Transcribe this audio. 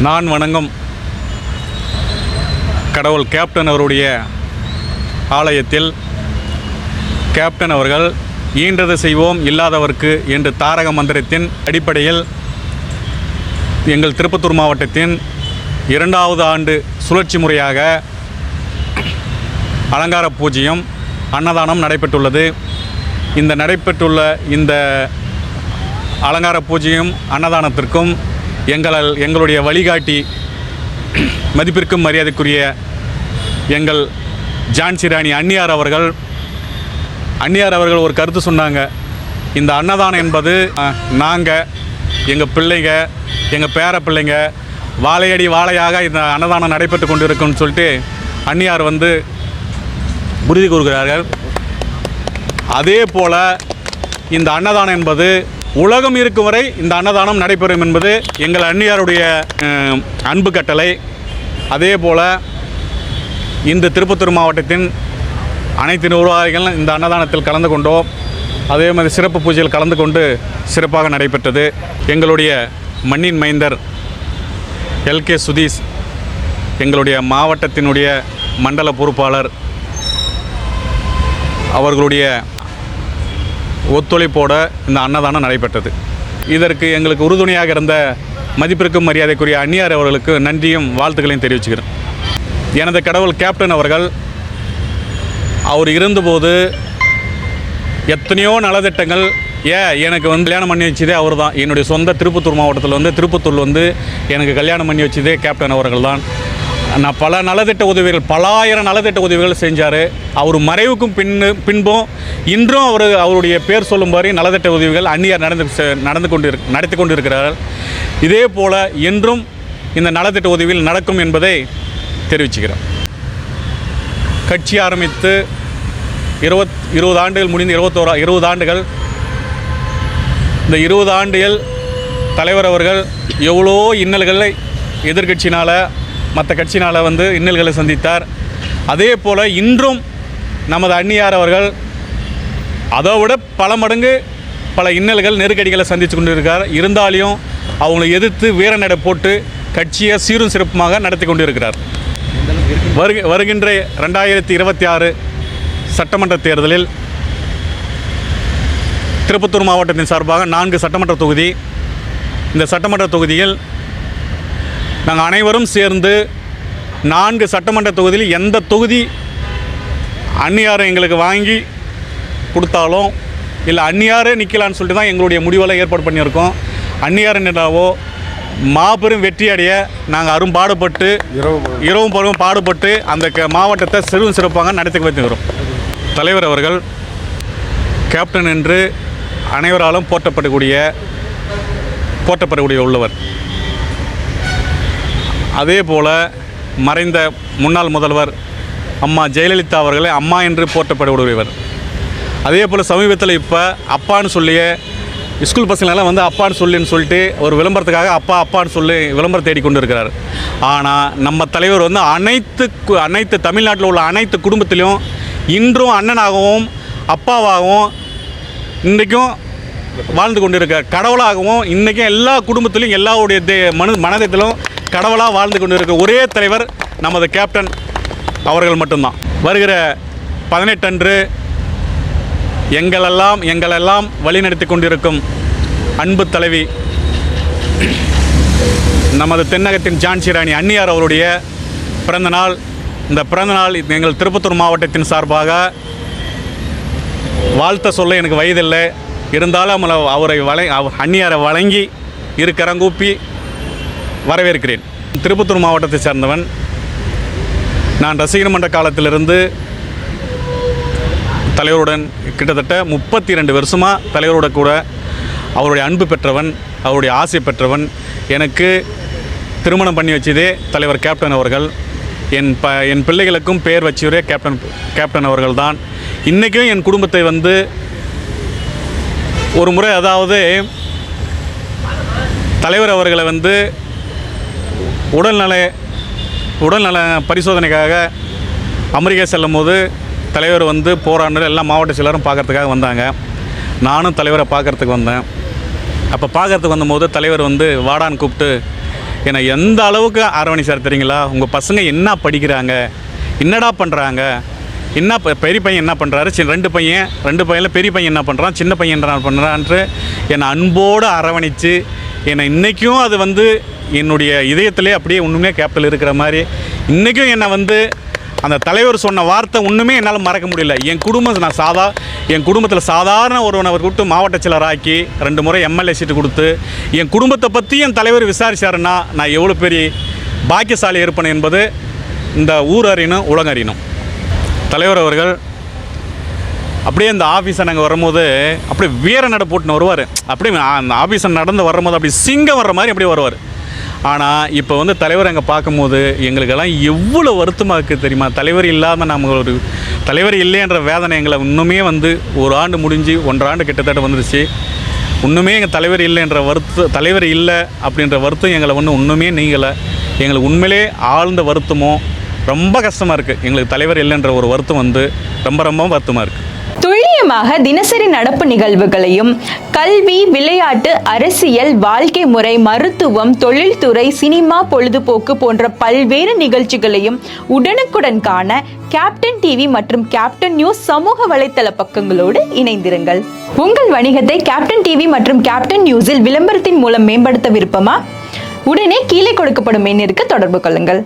நான் வணங்கும் கடவுள் கேப்டன் அவருடைய ஆலயத்தில் கேப்டன் அவர்கள் ஈன்றது செய்வோம் இல்லாதவர்க்கு என்ற தாரக மந்திரத்தின் அடிப்படையில் எங்கள் திருப்பத்தூர் மாவட்டத்தின் 2வது ஆண்டு சுழற்சி முறையாக அலங்கார பூஜையும் அன்னதானம் நடைபெற்றுள்ளது. இந்த நடைபெற்றுள்ள இந்த அலங்கார பூஜையும் அன்னதானத்திற்கும் எங்களுடைய வழிகாட்டி மதிப்பிற்கும் மரியாதைக்குரிய எங்கள் ஜான்சி ராணி அன்னியார் அவர்கள் ஒரு கருத்து சொன்னாங்க. இந்த அன்னதானம் என்பது நாங்கள் எங்கள் பிள்ளைங்க எங்கள் பேர பிள்ளைங்க வாழையடி வாழையாக இந்த அன்னதானம் நடைபெற்று கொண்டு இருக்குன்னு சொல்லிட்டு அன்னியார் உறுதி கூறுகிறார்கள். அதே போல் இந்த அன்னதானம் என்பது உலகம் இருக்கும் வரை இந்த அன்னதானம் நடைபெறும் என்பது எங்கள் அன்னியாருடைய அன்பு கட்டளை. அதே போல் இந்த திருப்பத்தூர் மாவட்டத்தின் அனைத்து நிர்வாகிகள் இந்த அன்னதானத்தில் கலந்து கொண்டோம். அதே மாதிரி சிறப்பு பூஜையில் கலந்து கொண்டு சிறப்பாக நடைபெற்றது. எங்களுடைய மண்ணின் மைந்தர் எல்கே சுதீஷ் எங்களுடைய மாவட்டத்தினுடைய மண்டல பொறுப்பாளர் அவர்களுடைய ஒத்துழைப்போடு இந்த அன்னதானம் நடைபெற்றது. இதற்கு எங்களுக்கு உறுதுணையாக இருந்த மதிப்பிற்கும் மரியாதைக்குரிய அன்னியார் அவர்களுக்கு நன்றியும் வாழ்த்துக்களையும் தெரிவிச்சுக்கிறேன். எனது கடவுள் கேப்டன் அவர்கள் அவர் இருந்தபோது எத்தனையோ நலத்திட்டங்கள் எனக்கு கல்யாணம் பண்ணி வச்சதே அவர் தான். என்னுடைய சொந்த திருப்பத்தூர் மாவட்டத்தில் திருப்பத்தூரில் எனக்கு கல்யாணம் பண்ணி வச்சதே கேப்டன் அவர்கள் தான். நான் பல நலத்திட்ட உதவிகள் பலாயிரம் நலத்திட்ட உதவிகள் செஞ்சார். அவர் மறைவுக்கும் பின்பும் இன்றும் அவருடைய பேர் சொல்லும்படி நலத்திட்ட உதவிகள் அந்நியார் நடத்தி கொண்டிருக்கிறார்கள். இதே போல் என்றும் இந்த நலத்திட்ட உதவிகள் நடக்கும் என்பதை தெரிவிச்சுக்கிறேன். கட்சி ஆரம்பித்து 20 ஆண்டுகள் முடிந்து 20 ஆண்டுகள். இந்த 20 ஆண்டுகள் தலைவர் அவர்கள் எவ்வளோ இன்னல்களை எதிர்கட்சினால் மற்ற கட்சினால் இன்னல்களை சந்தித்தார். அதே போல் இன்றும் நமது அன்னியார் அவர்கள் அதை விட பல மடங்கு பல இன்னல்கள் நெருக்கடிகளை சந்தித்து கொண்டிருக்கார். இருந்தாலும் அவங்களை எதிர்த்து வீரநடை போட்டு கட்சியை சீரும் சிறப்புமாக நடத்தி கொண்டிருக்கிறார். வருகின்ற 2026 சட்டமன்ற தேர்தலில் திருப்பத்தூர் மாவட்டத்தின் சார்பாக 4 சட்டமன்ற தொகுதி. இந்த சட்டமன்ற தொகுதியில் நாங்கள் அனைவரும் சேர்ந்து 4 சட்டமன்ற தொகுதியில் எந்த தொகுதி அன்னியாரை எங்களுக்கு வாங்கி கொடுத்தாலும் இல்லை அன்னியாரே நிற்கலான்னு சொல்லிட்டு தான் எங்களுடைய முடிவெல்லாம் ஏற்பாடு பண்ணியிருக்கோம். அன்னியார் என்னவோ மாபெரும் வெற்றி அடைய நாங்கள் அரும்பாடுபட்டு இரவும் பருவம் பாடுபட்டு அந்த மாவட்டத்தை சிறுவும் சிறப்பாக நடத்தி வைத்துக்கிறோம். தலைவர் அவர்கள் கேப்டன் என்று அனைவராலும் போற்றப்படக்கூடிய உள்ளவர். அதே போல் மறைந்த முன்னாள் முதல்வர் அம்மா ஜெயலலிதா அவர்களை அம்மா என்று போற்றப்படுபவர். அதே போல் சமீபத்தில் இப்போ அப்பான்னு சொல்லியே ஸ்கூல் பசங்களெல்லாம் அப்பான்னு சொல்லின்னு சொல்லிட்டு ஒரு விளம்பரத்துக்காக அப்பான்னு சொல்லி விளம்பரம் தேடிக்கொண்டு இருக்கிறார். ஆனால் நம்ம தலைவர் அனைத்து தமிழ்நாட்டில் உள்ள அனைத்து குடும்பத்திலையும் இன்றும் அண்ணனாகவும் அப்பாவாகவும் இன்றைக்கும் வாழ்ந்து கொண்டிருக்கார். கடவுளாகவும் இன்றைக்கும் எல்லா குடும்பத்திலையும் எல்லாருடைய மனதிலும் கடவுளாக வாழ்ந்து கொண்டு இருக்க ஒரே தலைவர் நமது கேப்டன் அவர்கள் மட்டும்தான். வருகிற 18 அன்று எங்களெல்லாம் வழிநடத்தி கொண்டிருக்கும் அன்பு தலைவி நமது தென்னகத்தின் ஜான்சி ராணி அன்னியார் அவருடைய பிறந்தநாள். இந்த பிறந்தநாள் எங்கள் திருப்பத்தூர் மாவட்டத்தின் சார்பாக வாழ்த்த சொல்ல எனக்கு வயதில்லை. இருந்தாலும் அன்னியாரை வழங்கி கரங்கூப்பி வரவேற்கிறேன். திருப்பத்தூர் மாவட்டத்தை சேர்ந்தவன் நான். ரசிகர் மன்ற காலத்திலிருந்து தலைவருடன் கிட்டத்தட்ட 32 வருஷமாக தலைவரோட கூட அவருடைய அன்பு பெற்றவன், அவருடைய ஆசை பெற்றவன். எனக்கு திருமணம் பண்ணி வச்சதே தலைவர் கேப்டன் அவர்கள். என் பிள்ளைகளுக்கும் பெயர் வச்சவரே கேப்டன் அவர்கள் தான். இன்றைக்கும் என் குடும்பத்தை ஒரு முறை தலைவர் அவர்களை உடல்நல பரிசோதனைக்காக அமெரிக்கா செல்லும் போது தலைவர் போராடின எல்லா மாவட்ட செயலரும் பார்க்குறதுக்காக வந்தாங்க. நானும் தலைவரை பார்க்குறதுக்கு வந்தேன். அப்போ பார்க்குறதுக்கு வந்தபோது தலைவர் வாடான்னு கூப்பிட்டு என்னை எந்த அளவுக்கு அரவணைச்சார் தெரியுங்களா? உங்கள் பசங்க என்ன படிக்கிறாங்க, என்னடா பண்ணுறாங்க, என்ன பெரிய பையன் என்ன பண்ணுறாரு, ரெண்டு பையனில் பெரிய பையன் என்ன பண்ணுறான், சின்ன பையன் என்ன பண்ணுறான்ட்டு என்னை அன்போடு அரவணைச்சு என்னை இன்றைக்கும் அது வந்து என்னுடைய இதயத்திலே அப்படியே ஒன்றுமே கேப்டல் இருக்கிற மாதிரி இன்றைக்கும் என்னை வந்து அந்த தலைவர் சொன்ன வார்த்தை ஒன்றுமே என்னால் மறக்க முடியல. என் குடும்பத்தில் சாதாரண ஒருவனை கூப்பிட்டு மாவட்ட செயலராக்கி 2 முறை எம்எல்ஏ சீட்டு கொடுத்து என் குடும்பத்தை பற்றி என் தலைவர் விசாரிச்சாருன்னா நான் எவ்வளோ பெரிய பாக்கியசாலி இருப்பேன் என்பது இந்த ஊர் அறியணும், உலகம் அறியணும். தலைவர் அவர்கள் அப்படியே இந்த ஆஃபீஸை நாங்கள் வரும்போது அப்படியே வீர நட போட்டுன்னு வருவார். அப்படியே அந்த ஆஃபீஸை நடந்து வரும்போது அப்படி சிங்கம் வர்ற மாதிரி அப்படியே வருவார். ஆனால் இப்போ வந்து தலைவர் அங்கே பார்க்கும்போது எங்களுக்கெல்லாம் எவ்வளோ வருத்தமாக இருக்குது தெரியுமா? தலைவர் இல்லாமல் நம்ம ஒரு தலைவர் இல்லைன்ற வேதனை எங்களை இன்னுமே வந்து 1 ஆண்டு முடிஞ்சு 1.5 ஆண்டு கிட்டத்தட்ட வந்துருச்சு. இன்னுமே எங்கள் தலைவர் இல்லைன்ற தலைவர் இல்லை அப்படின்ற வருத்தம் எங்களை ஒன்று இன்னுமே நீங்கலை. எங்களுக்கு உண்மையிலே ஆழ்ந்த வருத்தமும் ரொம்ப கஷ்டமாக இருக்குது. எங்களுக்கு தலைவர் இல்லைன்ற ஒரு வருத்தம் வந்து ரொம்ப வருத்தமாக இருக்குது. துல்லியமாக தினசரி நடப்பு நிகழ்வுகளையும் கல்வி, விளையாட்டு, அரசியல், வாழ்க்கை முறை, மருத்துவம், தொழில்துறை, சினிமா, பொழுதுபோக்கு போன்ற பல்வேறு நிகழ்ச்சிகளையும் உடனுக்குடன் காண கேப்டன் டிவி மற்றும் கேப்டன் நியூஸ் சமூக வலைத்தள பக்கங்களோடு இணைந்திருங்கள். உங்கள் வணிகத்தை கேப்டன் டிவி மற்றும் கேப்டன் நியூஸில் விளம்பரத்தின் மூலம் மேம்படுத்த விருப்பமா? உடனே கீழே கொடுக்கப்படும் எண்ணிற்கு தொடர்பு கொள்ளுங்கள்.